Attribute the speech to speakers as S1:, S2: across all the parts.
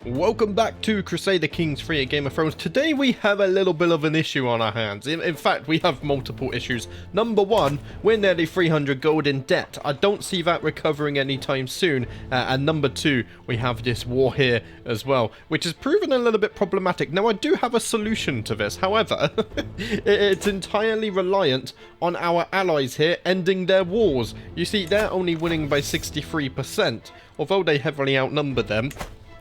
S1: Welcome back to Crusader Kings 3 at Game of Thrones. Today we have a little bit of an issue on our hands. In fact, we have multiple issues. Number one, we're nearly 300 gold in debt. I don't see that recovering anytime soon. And number two, we have this war here as well, which has proven a little bit problematic. Now, I do have a solution to this. However, it's entirely reliant on our allies here ending their wars. You see, they're only winning by 63%. Although they heavily outnumber them,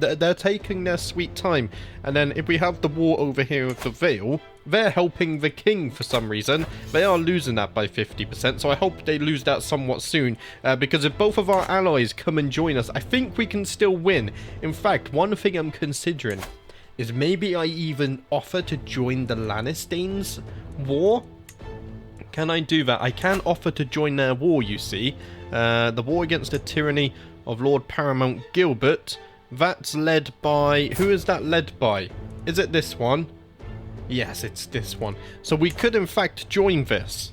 S1: they're taking their sweet time. And then if we have the war over here with the Vale, they're helping the king for some reason. They are losing that by 50%, so I hope they lose that somewhat soon. Because if both of our allies come and join us, I think we can still win. In fact, one thing I'm considering is maybe I even offer to join the Lannisters' war. Can I do that? I can offer to join their war, you see. The war against the tyranny of Lord Paramount Gilbert. That's led by... Who is that led by? Is it this one? Yes, it's this one. So we could in fact join this.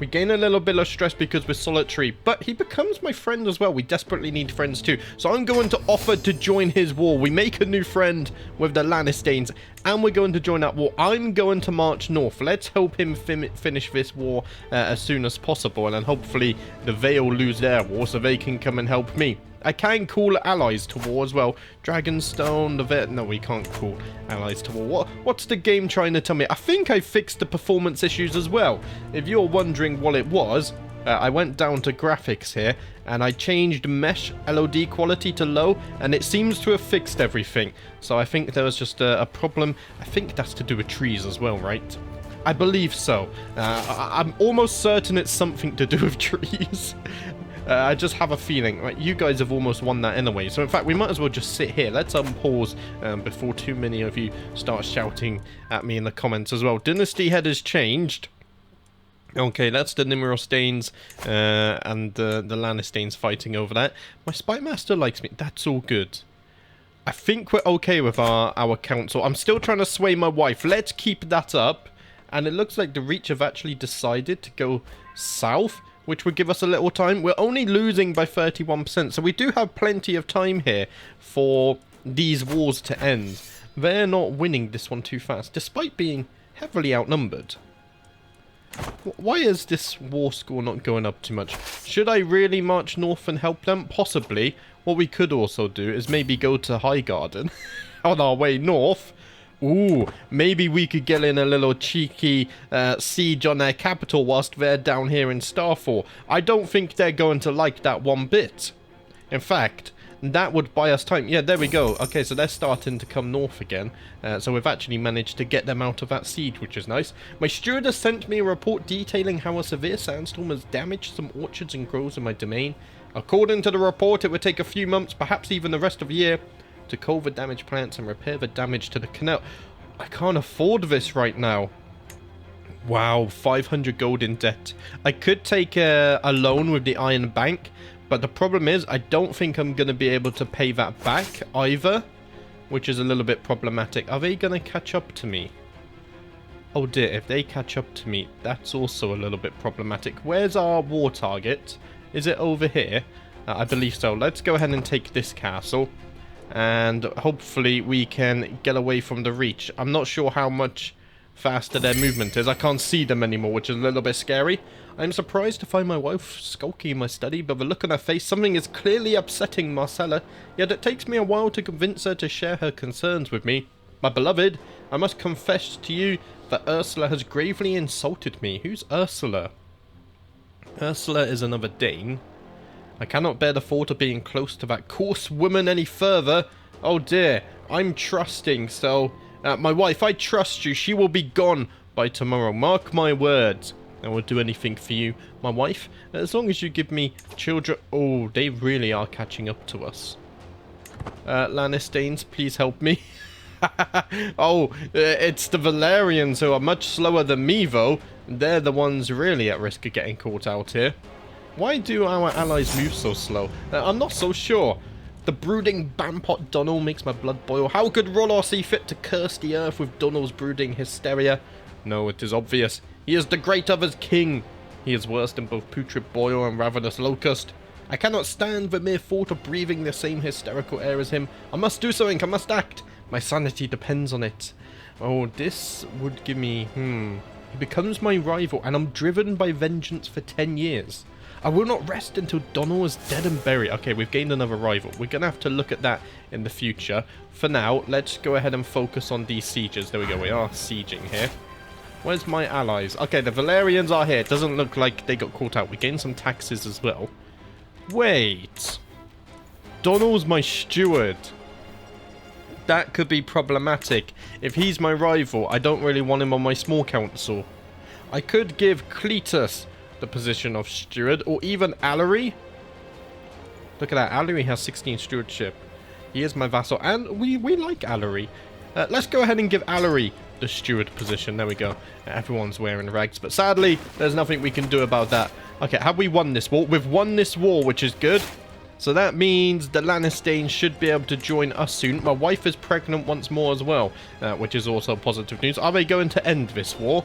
S1: We gain a little bit of stress because we're solitary, but he becomes my friend as well. We desperately need friends too. So I'm going to offer to join his war. We make a new friend with the Lannisters, and we're going to join that war. I'm going to march north. Let's help him finish this war as soon as possible, and then hopefully the Vale lose their war so they can come and help me. I can call allies to war as well. Dragonstone, the vet. No, we can't call allies to war. What's the game trying to tell me? I think I fixed the performance issues as well. If you're wondering what it was, I went down to graphics here and I changed mesh LOD quality to low, and it seems to have fixed everything. So I think there was just a problem. I think that's to do with trees as well, right? I believe so. I'm almost certain it's something to do with trees. I just have a feeling, right? You guys have almost won that anyway. So in fact, we might as well just sit here. Let's unpause before too many of you start shouting at me in the comments as well. Dynasty head has changed. Okay, that's the Nimros Danes and the Lannisters fighting over that. My Spy Master likes me. That's all good. I think we're okay with our council. I'm still trying to sway my wife. Let's keep that up. And it looks like the Reach have actually decided to go south, which would give us a little time. We're only losing by 31%, so we do have plenty of time here for these wars to end. They're not winning this one too fast, despite being heavily outnumbered. Why is this war score not going up too much? Should I really march north and help them? Possibly. What we could also do is maybe go to Highgarden on our way north. Ooh, maybe we could get in a little cheeky siege on their capital whilst they're down here in Starfall. I don't think they're going to like that one bit. In fact, that would buy us time. Yeah, there we go. Okay, so they're starting to come north again. So we've actually managed to get them out of that siege, which is nice. My steward has sent me a report detailing how a severe sandstorm has damaged some orchards and groves in my domain. According to the report, it would take a few months, perhaps even the rest of the year, to cull the damaged plants and repair the damage to the canal. I can't afford this right now. Wow, 500 gold in debt. I could take a loan with the Iron Bank, but the problem is I don't think I'm going to be able to pay that back either, which is a little bit problematic. Are they going to catch up to me? Oh dear, if they catch up to me, that's also a little bit problematic. Where's our war target? Is it over here? I believe so. Let's go ahead and take this castle, and hopefully we can get away from the Reach. I'm not sure how much faster their movement is. I can't see them anymore, which is a little bit scary. I'm surprised to find my wife skulking in my study, but the look on her face, something is clearly upsetting Marcella, yet it takes me a while to convince her to share her concerns with me. My beloved, I must confess to you that Ursula has gravely insulted me. Who's Ursula? Ursula is another Dane. I cannot bear the thought of being close to that coarse woman any further. Oh dear, I'm trusting, so... my wife, I trust you. She will be gone by tomorrow. Mark my words. I will do anything for you, my wife, as long as you give me children. Oh, they really are catching up to us. Lannisters, please help me. Oh, it's the Valerians who are much slower than me, though. They're the ones really at risk of getting caught out here. Why do our allies move so slow? I'm not so sure. The brooding Bampot Donal makes my blood boil. How could Rolor see fit to curse the earth with Donal's brooding hysteria? No, it is obvious. He is the great other's king. He is worse than both putrid boil and ravenous locust. I cannot stand the mere thought of breathing the same hysterical air as him. I must do something, I must act. My sanity depends on it. Oh, this would give me... He becomes my rival, and I'm driven by vengeance for 10 years. I will not rest until Donald is dead and buried. Okay, we've gained another rival. We're going to have to look at that in the future. For now, let's go ahead and focus on these sieges. There we go, we are sieging here. Where's my allies? Okay, the Valerians are here. It doesn't look like they got caught out. We gained some taxes as well. Wait. Donald's my steward. That could be problematic. If he's my rival, I don't really want him on my small council. I could give Cletus the position of steward, or even Allery. Look at that, Allery has 16 stewardship. He is my vassal, and we like Allery. Let's go ahead and give Allery the steward position. There we go. Everyone's wearing rags, but sadly, there's nothing we can do about that. Okay, have we won this war? We've won this war, which is good. So that means the Lannisters should be able to join us soon. My wife is pregnant once more as well, which is also positive news. Are they going to end this war?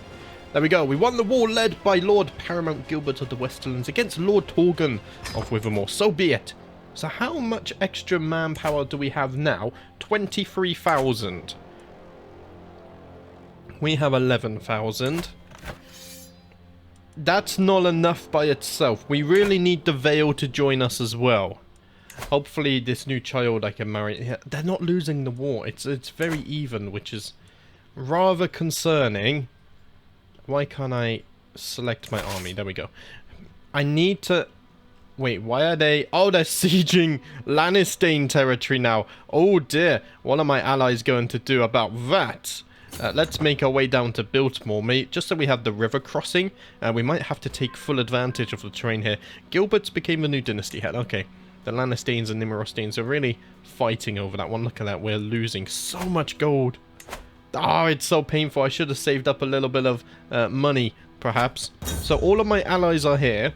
S1: There we go. We won the war led by Lord Paramount Gilbert of the Westerlands against Lord Torgon of Withermore. So be it. So how much extra manpower do we have now? 23,000. We have 11,000. That's not enough by itself. We really need the Vale to join us as well. Hopefully this new child I can marry. They're not losing the war. It's very even, which is rather concerning. Why can't I select my army? There we go. I need to... Wait, why are they... Oh, they're sieging Lannister territory now. Oh dear. What are my allies going to do about that? Let's make our way down to Biltmore, mate, just so we have the river crossing. We might have to take full advantage of the terrain here. Gilbert's became the new dynasty head. Okay, the Lannisters and Nimorostanes are really fighting over that one. Look at that, we're losing so much gold. Oh, it's so painful. I should have saved up a little bit of money, perhaps. So all of my allies are here,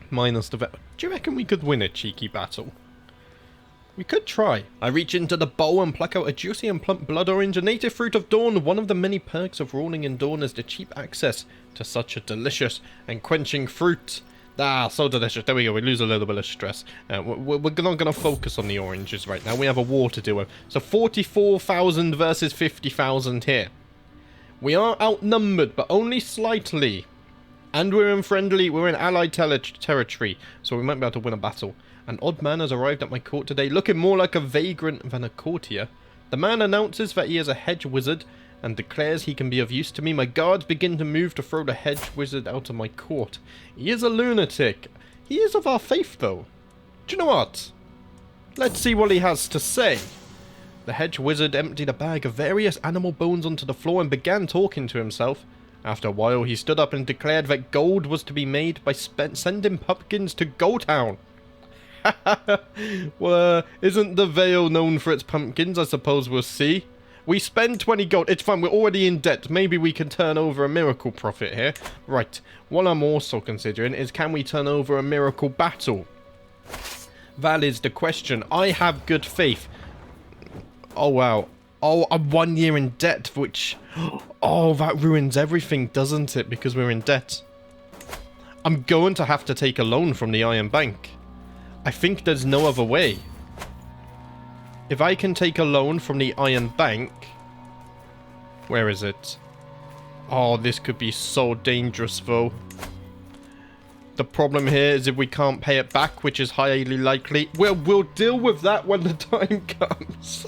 S1: minus the... Do you reckon we could win a cheeky battle? We could try. I reach into the bowl and pluck out a juicy and plump blood orange, a native fruit of dawn. One of the many perks of ruling in dawn is the cheap access to such a delicious and quenching fruit. Ah, so delicious. There we go. We lose a little bit of stress. We're not going to focus on the oranges right now. We have a war to deal with. So 44,000 versus 50,000 here. We are outnumbered, but only slightly. And we're in allied territory, so we might be able to win a battle. An odd man has arrived at my court today, looking more like a vagrant than a courtier. The man announces that he is a hedge wizard and declares he can be of use to me. My guards begin to move to throw the hedge wizard out of my court. He is a lunatic. He is of our faith, though. Do you know what? Let's see what he has to say. The hedge wizard emptied a bag of various animal bones onto the floor and began talking to himself. After a while, he stood up and declared that gold was to be made by sending pumpkins to Goldtown. Well, isn't the Vale known for its pumpkins? I suppose we'll see. We spend 20 gold. It's fine. We're already in debt. Maybe we can turn over a miracle profit here. Right. What I'm also considering is, can we turn over a miracle battle? That is the question. I have good faith. Oh, wow. Oh, I'm 1 year in debt, which... Oh, that ruins everything, doesn't it? Because we're in debt. I'm going to have to take a loan from the Iron Bank. I think there's no other way. If I can take a loan from the Iron Bank... Where is it? Oh, this could be so dangerous, though. The problem here is if we can't pay it back, which is highly likely, we'll deal with that when the time comes.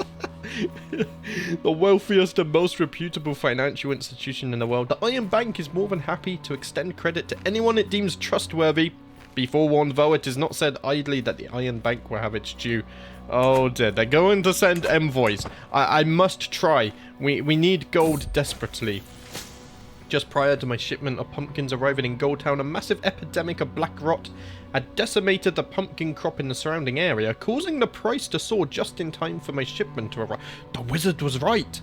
S1: The wealthiest and most reputable financial institution in the world, the Iron Bank is more than happy to extend credit to anyone it deems trustworthy. Be forewarned, though, it is not said idly that the Iron Bank will have its due. Oh dear, they're going to send envoys. I must try. We need gold desperately. Just prior to my shipment of pumpkins arriving in Goldtown, a massive epidemic of black rot had decimated the pumpkin crop in the surrounding area, causing the price to soar just in time for my shipment to arrive. The wizard was right.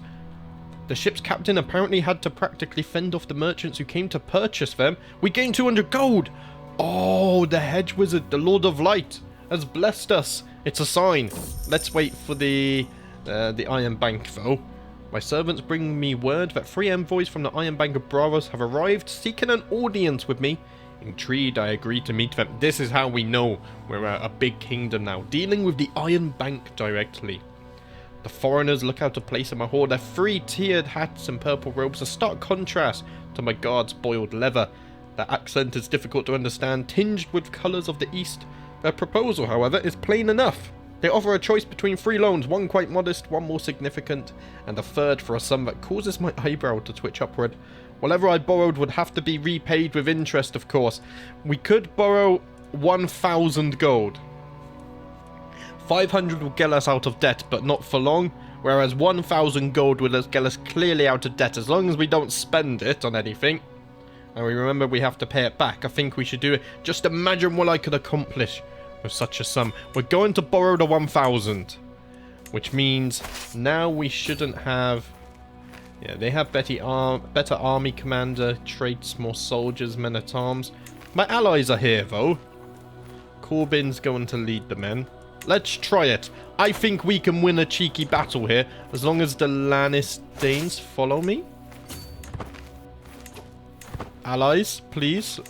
S1: The ship's captain apparently had to practically fend off the merchants who came to purchase them. We gained 200 gold. Oh, the hedge wizard, the Lord of Light, has blessed us. It's a sign. Let's wait for the Iron Bank, though. My servants bring me word that 3 envoys from the Iron Bank of Bravos have arrived, seeking an audience with me. Intrigued, I agree to meet them. This is how we know we're a big kingdom now. Dealing with the Iron Bank directly. The foreigners look out of place in my horde. Their three-tiered hats and purple robes, a stark contrast to my guards' boiled leather. Their accent is difficult to understand, tinged with colours of the East. Their proposal, however, is plain enough. They offer a choice between 3 loans, one quite modest, one more significant, and a third for a sum that causes my eyebrow to twitch upward. Whatever I borrowed would have to be repaid with interest, of course. We could borrow 1,000 gold. 500 will get us out of debt, but not for long, whereas 1,000 gold will get us clearly out of debt as long as we don't spend it on anything. And we remember we have to pay it back. I think we should do it. Just imagine what I could accomplish with such a sum. We're going to borrow the 1,000, which means now we shouldn't have... Yeah, they have better army commander, traits, more soldiers, men-at-arms. My allies are here, though. Corbyn's going to lead the men. Let's try it. I think we can win a cheeky battle here, as long as the Danes follow me. Allies, please.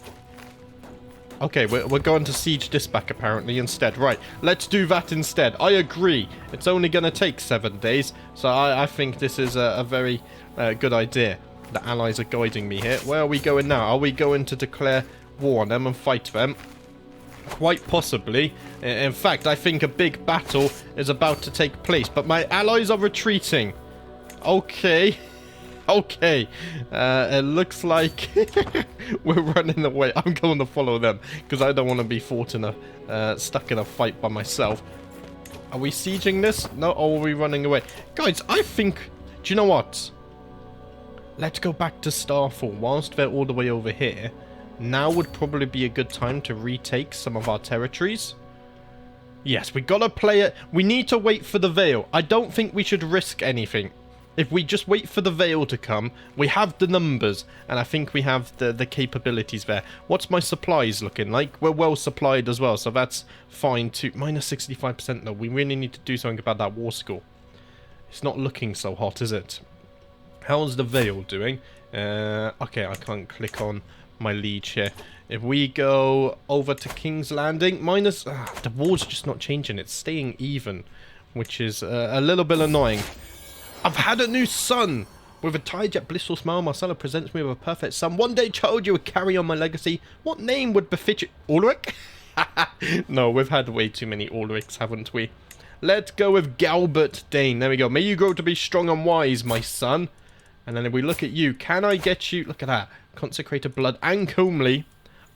S1: Okay, we're going to siege this back apparently instead. Right, let's do that instead. I agree. It's only going to take 7 days, so I think this is a very good idea. The allies are guiding me here. Where are we going now? Are we going to declare war on them and fight them? Quite possibly. In fact, I think a big battle is about to take place, but my allies are retreating. Okay. Okay, it looks like we're running away. I'm going to follow them because I don't want to be stuck in a fight by myself. Are we sieging this? No, or are we running away? Guys, I think... Do you know what? Let's go back to Starfall whilst they're all the way over here. Now would probably be a good time to retake some of our territories. Yes, we gotta play it. We need to wait for the Veil. I don't think we should risk anything. If we just wait for the Veil to come, we have the numbers, and I think we have the capabilities there. What's my supplies looking like? We're well supplied as well, so that's fine too. Minus 65% though. We really need to do something about that war score. It's not looking so hot, is it? How's the Veil doing? Okay, I can't click on my liege here. If we go over to King's Landing, the war's just not changing. It's staying even, which is a little bit annoying. I've had a new son! With a tied yet blissful smile, Marcella presents me with a perfect son. One day, child, you would carry on my legacy. What name would befit you? Ulrich? No, we've had way too many Ulrichs, haven't we? Let's go with Galbert Dayne. There we go. May you grow to be strong and wise, my son. And then if we look at you, can I get you... Look at that. Consecrated blood and comely.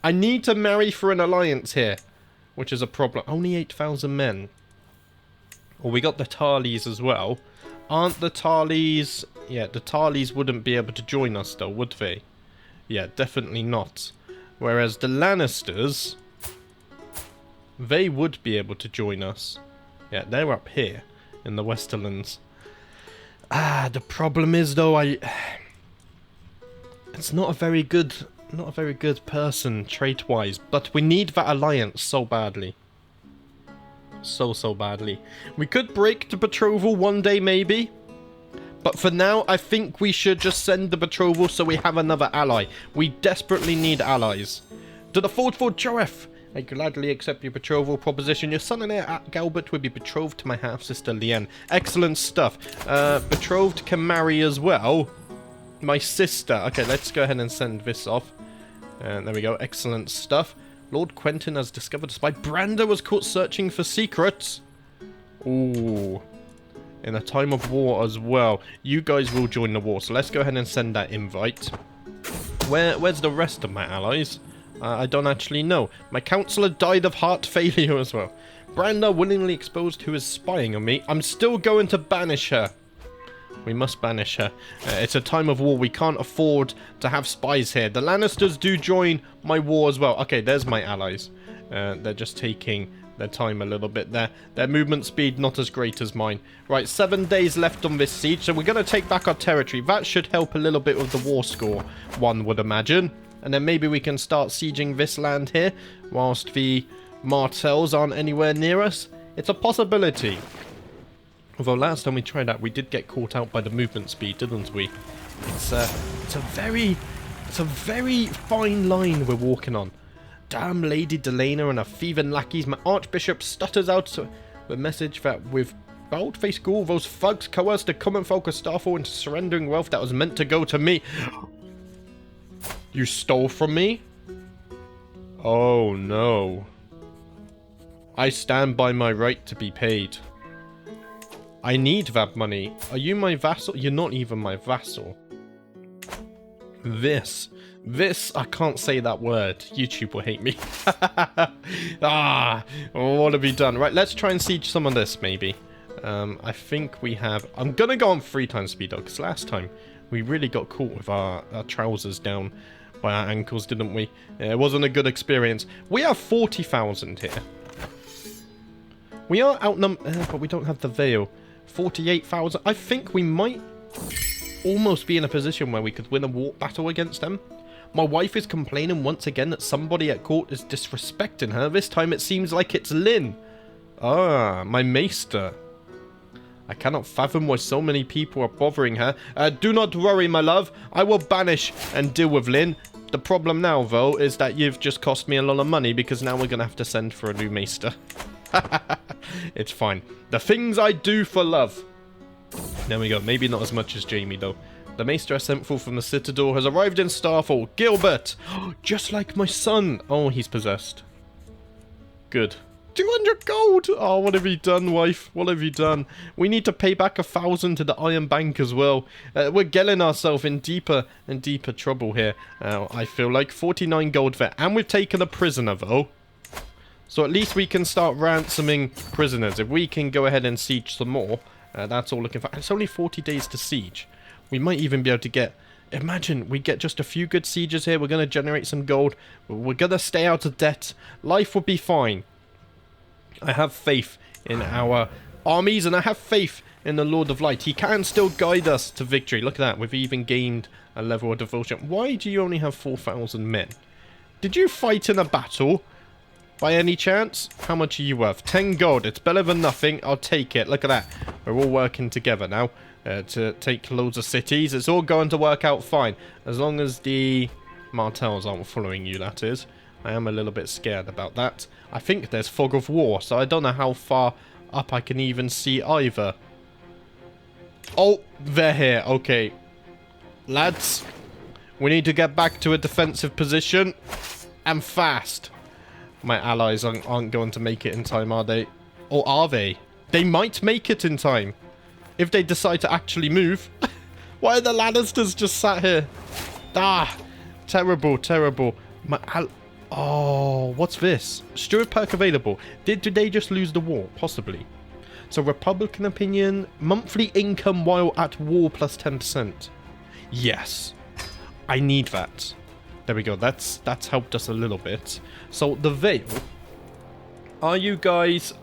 S1: I need to marry for an alliance here, which is a problem. Only 8,000 men. Well, we got the Tarleys as well. Aren't the Tarleys... Yeah, the Tarleys wouldn't be able to join us though, would they? Yeah, definitely not. Whereas the Lannisters... They would be able to join us. Yeah, they're up here in the Westerlands. The problem is though, it's not a very good person trait-wise, but we need that alliance so badly. So badly. We could break the betrothal one day maybe, but for now I think we should just send the betrothal so we have another ally. We desperately need allies. To the thoughtful Joef, I gladly accept your betrothal proposition. Your son and heir Galbert will be betrothed to my half-sister Liane. Excellent stuff. Betrothed can marry as well. My sister. Okay, let's go ahead and send this off. And there we go. Excellent stuff. Lord Quentin has discovered a spy. Branda was caught searching for secrets. Ooh. In a time of war as well. You guys will join the war. So let's go ahead and send that invite. Where's the rest of my allies? I don't actually know. My counselor died of heart failure as well. Branda willingly exposed who is spying on me. I'm still going to banish her. We must banish her. It's a time of war. We can't afford to have spies here. The Lannisters do join my war as well. Okay, there's my allies. They're just taking their time a little bit there. Their movement speed not as great as mine. Right, 7 days left on this siege. So we're going to take back our territory. That should help a little bit with the war score, one would imagine. And then maybe we can start sieging this land here whilst the Martells aren't anywhere near us. It's a possibility. Although last time we tried that, we did get caught out by the movement speed, didn't we? It's a very fine line we're walking on. damn Lady Delana and her thieving lackeys, my archbishop stutters out the message that with bold-faced ghoul, those thugs coerced the common folk of Starfall into surrendering wealth that was meant to go to me. You stole from me? Oh no. I stand by my right to be paid. I need that money. Are you my vassal? You're not even my vassal. This, I can't say that word. YouTube will hate me. What have we done? Right, let's try and siege some of this, maybe. I think we have... I'm gonna go on 3 times speed, though, because last time we really got caught with our trousers down by our ankles, didn't we? It wasn't a good experience. We have 40,000 here. We are outnumbered, but we don't have the veil. 48,000. I think we might almost be in a position where we could win a war battle against them. My wife is complaining once again that somebody at court is disrespecting her. This time it seems like it's Lynn. Ah, my maester. I cannot fathom why so many people are bothering her. Do not worry, my love. I will banish and deal with Lynn. The problem now, though, is that you've just cost me a lot of money because now we're going to have to send for a new maester. It's fine. The things I do for love. There we go. Maybe not as much as Jamie, though. The maester I sent for from the Citadel has arrived in Starfall. Gilbert! Just like my son. Oh, he's possessed. Good. 200 gold! Oh, what have you done, wife? What have you done? We need to pay back 1,000 to the Iron Bank as well. We're getting ourselves in deeper and deeper trouble here. I feel like 49 gold there. And we've taken a prisoner, though. So at least we can start ransoming prisoners. If we can go ahead and siege some more, that's all looking for. It's only 40 days to siege. We might even be able to get... Imagine we get just a few good sieges here. We're going to generate some gold. We're going to stay out of debt. Life will be fine. I have faith in our armies, and I have faith in the Lord of Light. He can still guide us to victory. Look at that. We've even gained a level of devotion. Why do you only have 4,000 men? Did you fight in a battle by any chance? How much are you worth? 10 gold. It's better than nothing. I'll take it. Look at that. We're all working together now to take loads of cities. It's all going to work out fine. As long as the Martells aren't following you, that is. I am a little bit scared about that. I think there's fog of war, so I don't know how far up I can even see either. Oh, they're here. Okay. Lads, we need to get back to a defensive position. And fast. My allies aren't going to make it in time, are they? Or are they? They might make it in time. If they decide to actually move. Why are the Lannisters just sat here? Ah, terrible, terrible. Oh, what's this? Steward perk available. Did they just lose the war? Possibly. So Republican opinion, monthly income while at war plus 10%. Yes. I need that. There we go. That's helped us a little bit. So the Veil. Are you guys...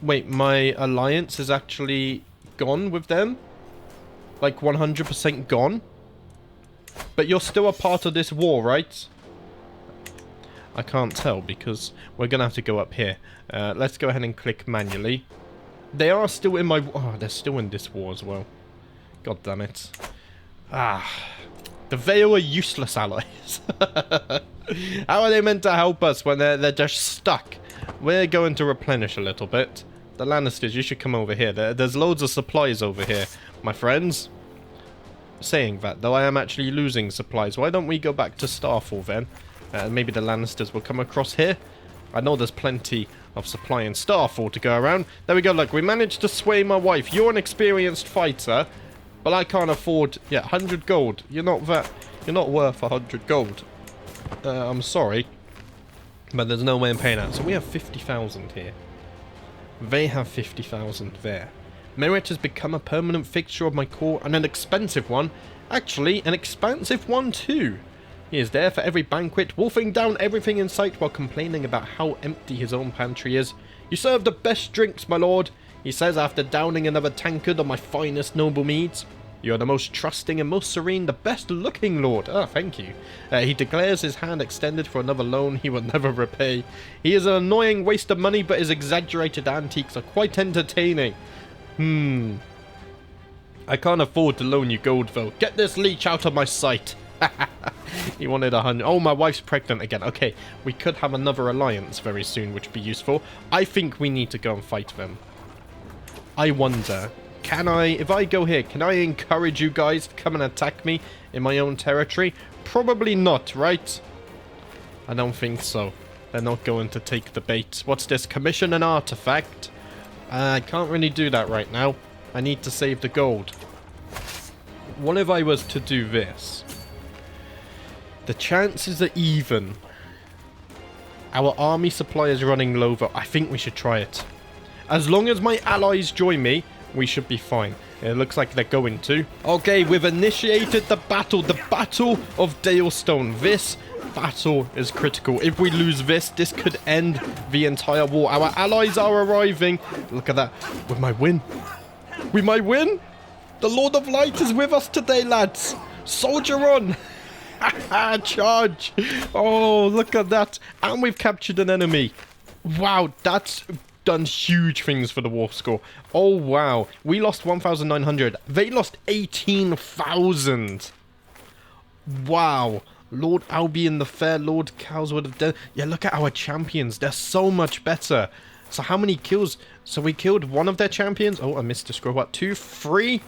S1: Wait, my alliance is actually gone with them? Like 100% gone? But you're still a part of this war, right? I can't tell because we're going to have to go up here. Let's go ahead and click manually. They are still in my... Oh, they're still in this war as well. God damn it. Ah. The Veil are useless allies. How are they meant to help us when they're just stuck? We're going to replenish a little bit. The Lannisters, you should come over here. There's loads of supplies over here, my friends. Saying that, though, I am actually losing supplies. Why don't we go back to Starfall then? Maybe the Lannisters will come across here. I know there's plenty of supply in Starfall to go around. There we go, look, we managed to sway my wife. You're an experienced fighter, but I can't afford... Yeah, 100 gold. You're not worth 100 gold. I'm sorry. But there's no way I'm paying that. So we have 50,000 here. They have 50,000 there. Merit has become a permanent fixture of my court, and an expensive one. Actually, an expansive one too. He is there for every banquet, wolfing down everything in sight while complaining about how empty his own pantry is. You serve the best drinks, my lord, he says after downing another tankard of my finest noble meads. You are the most trusting and most serene, the best looking lord. Ah, thank you. He declares his hand extended for another loan he will never repay. He is an annoying waste of money, but his exaggerated antiques are quite entertaining. I can't afford to loan you gold, though. Get this leech out of my sight. He wanted 100. Oh, my wife's pregnant again. Okay, we could have another alliance very soon, which would be useful. I think we need to go and fight them. I wonder, can I, if I go here, can I encourage you guys to come and attack me in my own territory? Probably not, right? I don't think so. They're not going to take the bait. What's this? Commission an artifact? I can't really do that right now. I need to save the gold. What if I was to do this? The chances are even. Our army supply is running low, but I think we should try it. As long as my allies join me, we should be fine. It looks like they're going to. Okay, we've initiated the battle. The Battle of Dalestone. This battle is critical. If we lose this, this could end the entire war. Our allies are arriving. Look at that. We might win. We might win. The Lord of Light is with us today, lads. Soldier on. Charge. Oh, look at that. And we've captured an enemy. Wow, that's done huge things for the war score. Oh, wow. We lost 1,900. They lost 18,000. Wow. Lord Albion the Fair, Lord Cows would have done. Yeah, look at our champions. They're so much better. So how many kills? So we killed one of their champions. Oh, I missed a scroll. What? 2, 3?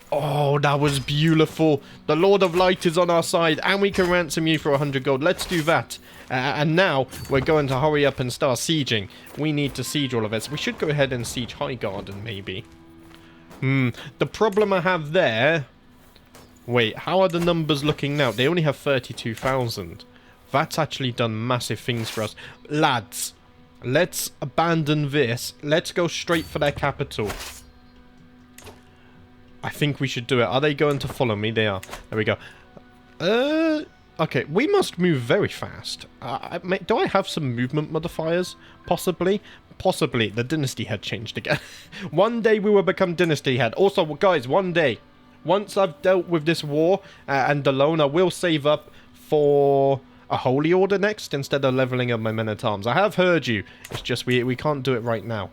S1: Oh, that was beautiful. The Lord of Light is on our side, and we can ransom you for 100 gold. Let's do that. And now we're going to hurry up and start sieging. We need to siege all of this. We should go ahead and siege Highgarden, maybe. The problem I have there... Wait, how are the numbers looking now? They only have 32,000. That's actually done massive things for us. Lads, let's abandon this. Let's go straight for their capital. I think we should do it. Are they going to follow me? They are. There we go. Okay, we must move very fast. Do I have some movement modifiers? Possibly. Possibly. The dynasty head changed again. One day we will become dynasty head. Also, guys, one day, once I've dealt with this war and the loan, I will save up for a holy order next instead of leveling up my men-at-arms. I have heard you. It's just we can't do it right now.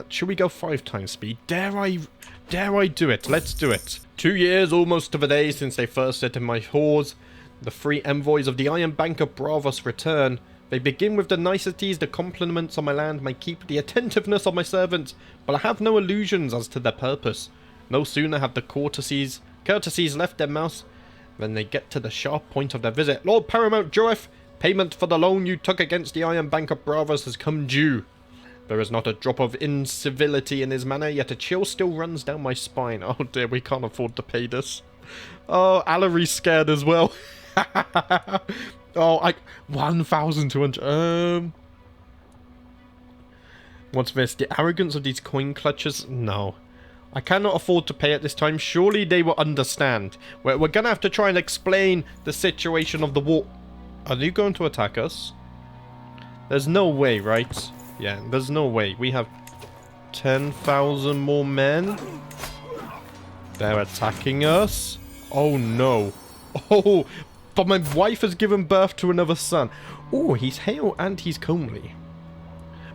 S1: Should we go 5 times speed? Dare I do it? Let's do it. 2 years almost to the day since they first set in my halls. The 3 envoys of the Iron Bank of Bravos return. They begin with the niceties, the compliments on my land, my keep, the attentiveness of my servants, but I have no illusions as to their purpose. No sooner have the courtesies left their mouths than they get to the sharp point of their visit. Lord Paramount Joeth, payment for the loan you took against the Iron Bank of Bravos has come due. There is not a drop of incivility in his manner, yet a chill still runs down my spine. Oh dear, we can't afford to pay this. Oh, Alary's scared as well. Oh, 1,200. What's this? The arrogance of these coin clutchers? No. I cannot afford to pay at this time. Surely they will understand. We're going to have to try and explain the situation of the war. Are you going to attack us? There's no way, right? Yeah, there's no way. We have 10,000 more men. They're attacking us. Oh, no. Oh, but my wife has given birth to another son. Oh, he's hale and he's comely.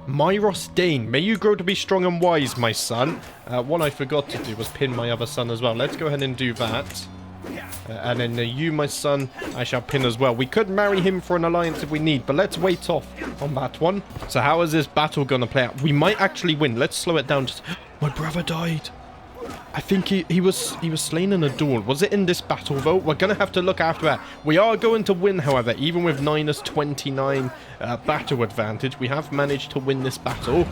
S1: House Dayne, may you grow to be strong and wise, my son. What I forgot to do was pin my other son as well. Let's go ahead and do that. And then you, my son, I shall pin as well. We could marry him for an alliance if we need, but let's wait off on that one. So how is this battle going to play out? We might actually win. Let's slow it down. My brother died. I think he was slain in a duel. Was it in this battle, though? We're going to have to look after that. We are going to win, however, even with -29 battle advantage. We have managed to win this battle.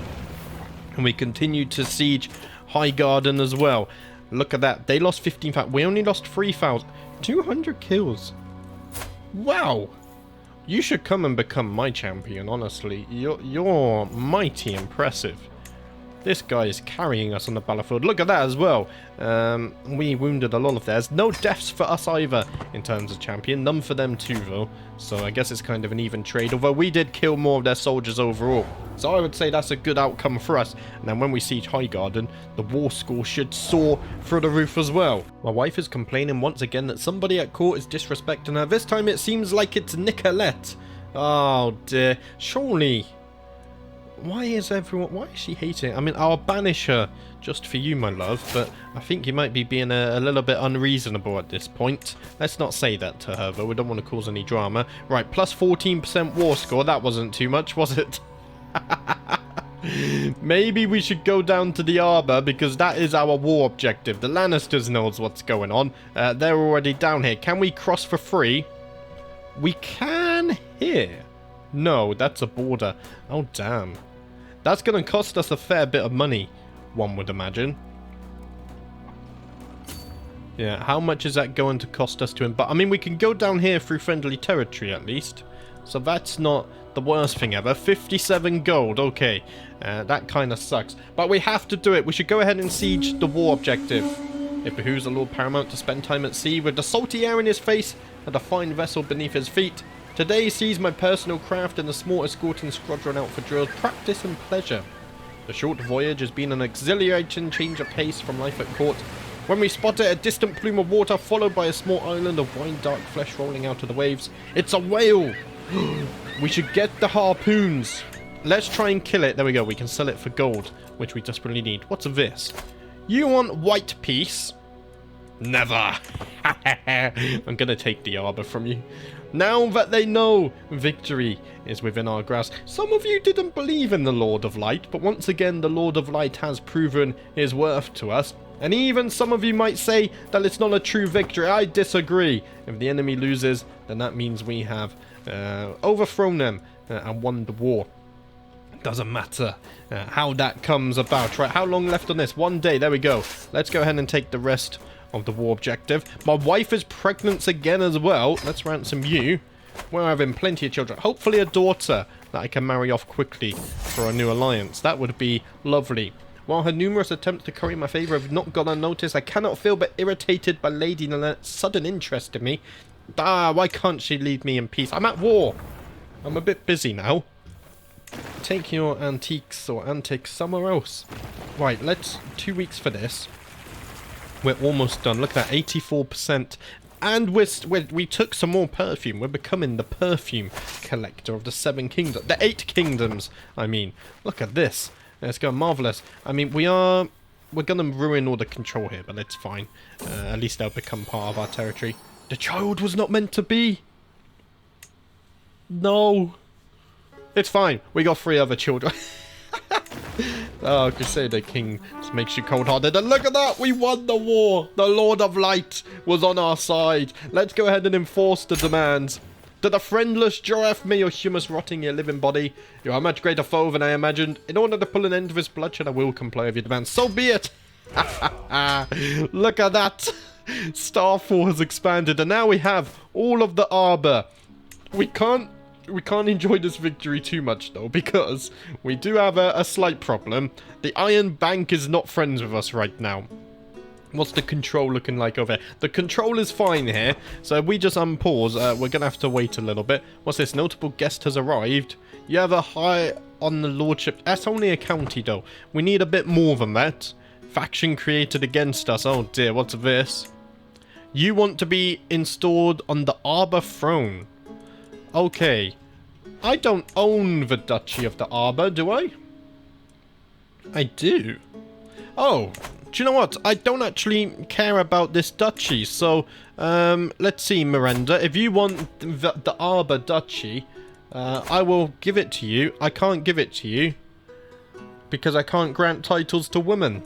S1: And we continue to siege Highgarden as well. Look at that. They lost 15,000. We only lost 3,000. 200 kills. Wow. You should come and become my champion, honestly. You're mighty impressive. This guy is carrying us on the battlefield. Look at that as well. We wounded a lot of theirs. No deaths for us either in terms of champion. None for them too, though. So I guess it's kind of an even trade. Although we did kill more of their soldiers overall. So I would say that's a good outcome for us. And then when we siege Highgarden, the war score should soar through the roof as well. My wife is complaining once again that somebody at court is disrespecting her. This time it seems like it's Nicolette. Oh dear. Surely... Why is she hating it? I mean, I'll banish her just for you, my love, but I think you might be being a little bit unreasonable at this point. Let's not say that to her, though. We don't want to cause any drama. Right, plus 14% war score. That wasn't too much, was it? Maybe we should go down to the Arbor, because that is our war objective. The Lannisters knows what's going on. They're already down here. Can we cross for free? We can here. No, that's a border. Oh, damn. That's going to cost us a fair bit of money, one would imagine. Yeah, how much is that going to cost us to... But I mean, we can go down here through friendly territory, at least. So that's not the worst thing ever. 57 gold, okay. That kind of sucks. But we have to do it. We should go ahead and siege the war objective. It behooves the Lord Paramount to spend time at sea with the salty air in his face and a fine vessel beneath his feet. Today sees my personal craft and the small escorting squadron out for drills, practice and pleasure. The short voyage has been an exhilarating change of pace from life at court. When we spotted a distant plume of water followed by a small island of wine dark flesh rolling out of the waves. It's a whale! We should get the harpoons. Let's try and kill it. There we go. We can sell it for gold, which we desperately need. What's this? You want white peace? Never. I'm going to take the arbor from you. Now that they know victory is within our grasp. Some of you didn't believe in the Lord of Light, but once again the Lord of Light has proven his worth to us. And even some of you might say that it's not a true victory. I disagree. If the enemy loses, then that means we have overthrown them and won the war. Doesn't matter how that comes about, right? How long left on this? 1 day. There we go. Let's go ahead and take the rest of the war objective. My wife is pregnant again as well. Let's ransom you. We're having plenty of children. Hopefully a daughter that I can marry off quickly for a new alliance. That would be lovely. While her numerous attempts to curry my favour have not gone unnoticed, I cannot feel but irritated by Lady Nanette's sudden interest in me. Why can't she leave me in peace? I'm at war. I'm a bit busy now. Take your antiques or antics somewhere else. Right, let's... 2 weeks for this. We're almost done. Look at that, 84%. And we took some more perfume. We're becoming the perfume collector of the 7 kingdoms. The 8 kingdoms, I mean. Look at this. It's going marvellous. I mean, we're going to ruin all the control here, but it's fine. At least they'll become part of our territory. The child was not meant to be. No. It's fine. We got 3 other children. Oh, Crusader King just makes you cold-hearted. And look at that! We won the war! The Lord of Light was on our side. Let's go ahead and enforce the demands. To the friendless Joaf, may your humus rotting your living body. You are a much greater foe than I imagined. In order to pull an end to this bloodshed, I will comply with your demands. So be it! Look at that! Starfall has expanded, and now we have all of the Arbor. We can't enjoy this victory too much, though, because we do have a slight problem. The Iron Bank is not friends with us right now. What's the control looking like over here? The control is fine here, so if we just unpause, we're going to have to wait a little bit. What's this? Notable guest has arrived. You have a high on the lordship. That's only a county, though. We need a bit more than that. Faction created against us. Oh, dear. What's this? You want to be installed on the Arbor throne. Okay. I don't own the Duchy of the Arbor, do I? I do. Oh, do you know what? I don't actually care about this duchy, so let's see, Miranda. If you want the Arbor Duchy, I will give it to you. I can't give it to you because I can't grant titles to women.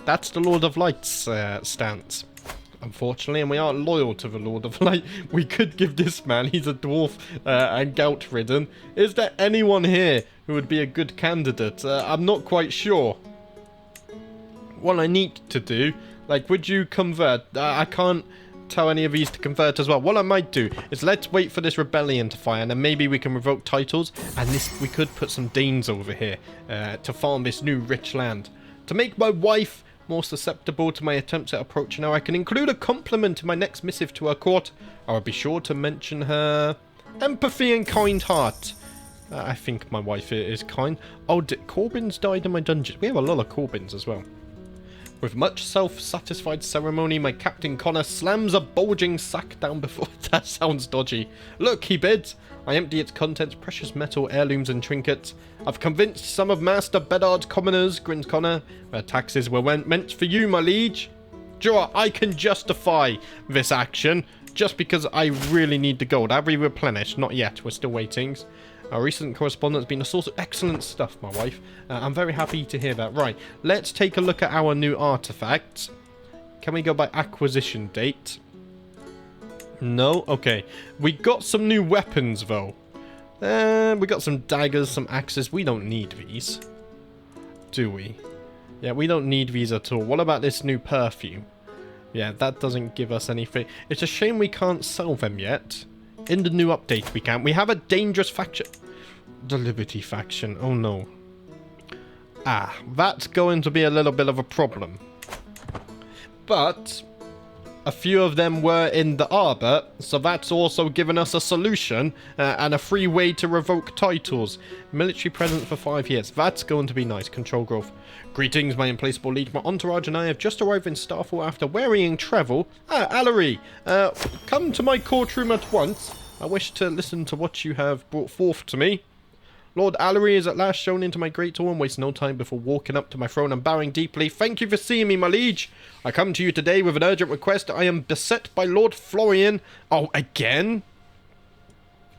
S1: That's the Lord of Light's stance, unfortunately, and we are loyal to the Lord of Light. We could give this man, he's a dwarf and gout-ridden. Is there anyone here who would be a good candidate? I'm not quite sure. What I need to do, like, would you convert? I can't tell any of these to convert as well. What I might do is let's wait for this rebellion to fire, and then maybe we can revoke titles, and we could put some Danes over here to farm this new rich land. To make my wife more susceptible to my attempts at approaching her, I can include a compliment in my next missive to her court. I will be sure to mention her empathy and kind heart. I think my wife is kind. Oh, Corbyn's died in my dungeon. We have a lot of Corbyns as well. With much self-satisfied ceremony, my Captain Connor slams a bulging sack down before... That sounds dodgy. Look, he bids. I empty its contents, precious metal, heirlooms and trinkets. I've convinced some of Master Bedard's commoners, grins Connor. Their taxes were meant for you, my liege. Sure, I can justify this action, just because I really need the gold. Have we replenished? Not yet, we're still waiting. Our recent correspondence has been a source of excellent stuff, my wife. I'm very happy to hear that. Right, let's take a look at our new artifacts. Can we go by acquisition date? No? Okay. We got some new weapons, though. We got some daggers, some axes. We don't need these. Do we? Yeah, we don't need these at all. What about this new perfume? Yeah, that doesn't give us anything. It's a shame we can't sell them yet. In the new update we can. We have a dangerous faction. The Liberty faction. Oh no. Ah, that's going to be a little bit of a problem. But a few of them were in the Arbor, so that's also given us a solution and a free way to revoke titles. Military presence for 5 years. That's going to be nice. Control growth. Greetings, my implacable liege. My entourage and I have just arrived in Starfall after wearying travel. Ah, Allery, come to my courtroom at once. I wish to listen to what you have brought forth to me. Lord Allery is at last shown into my great hall and wastes no time before walking up to my throne and bowing deeply. Thank you for seeing me, my liege. I come to you today with an urgent request. I am beset by Lord Florian. Oh, again?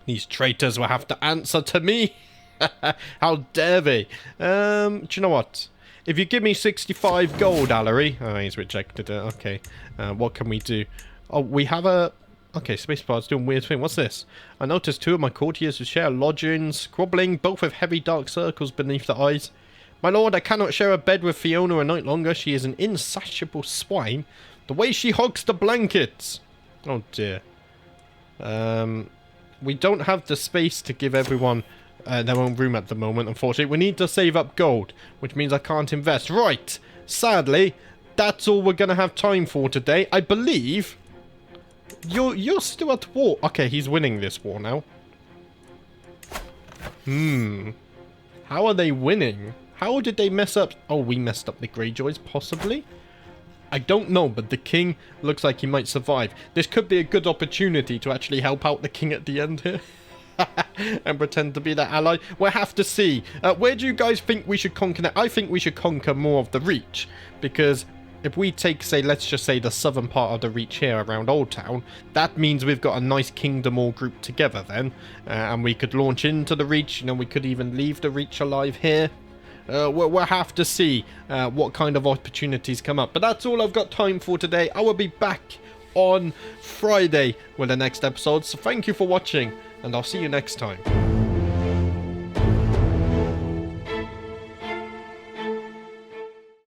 S1: These traitors will have to answer to me. How dare they? Do you know what? If you give me 65 gold, Allery... Oh, he's rejected it. Okay. What can we do? Oh, we have a... Okay, Spacebar's doing weird thing. What's this? I noticed 2 of my courtiers who share lodgings, squabbling, both with heavy dark circles beneath the eyes. My lord, I cannot share a bed with Fiona a night longer. She is an insatiable swine. The way she hogs the blankets. Oh dear. We don't have the space to give everyone their own room at the moment, unfortunately. We need to save up gold, which means I can't invest. Right. Sadly, that's all we're going to have time for today. I believe... You're still at war. Okay, he's winning this war now. How are they winning? How did they mess up? Oh, we messed up the Greyjoys, possibly? I don't know, but the king looks like he might survive. This could be a good opportunity to actually help out the king at the end here. And pretend to be their ally. We'll have to see. Where do you guys think we should conquer? I think we should conquer more of the Reach. Because... if we take, say, let's just say the southern part of the Reach here around Old Town, that means we've got a nice kingdom all grouped together then. And we could launch into the Reach, you know, we could even leave the Reach alive here. We'll have to see what kind of opportunities come up. But that's all I've got time for today. I will be back on Friday with the next episode. So thank you for watching, and I'll see you next time.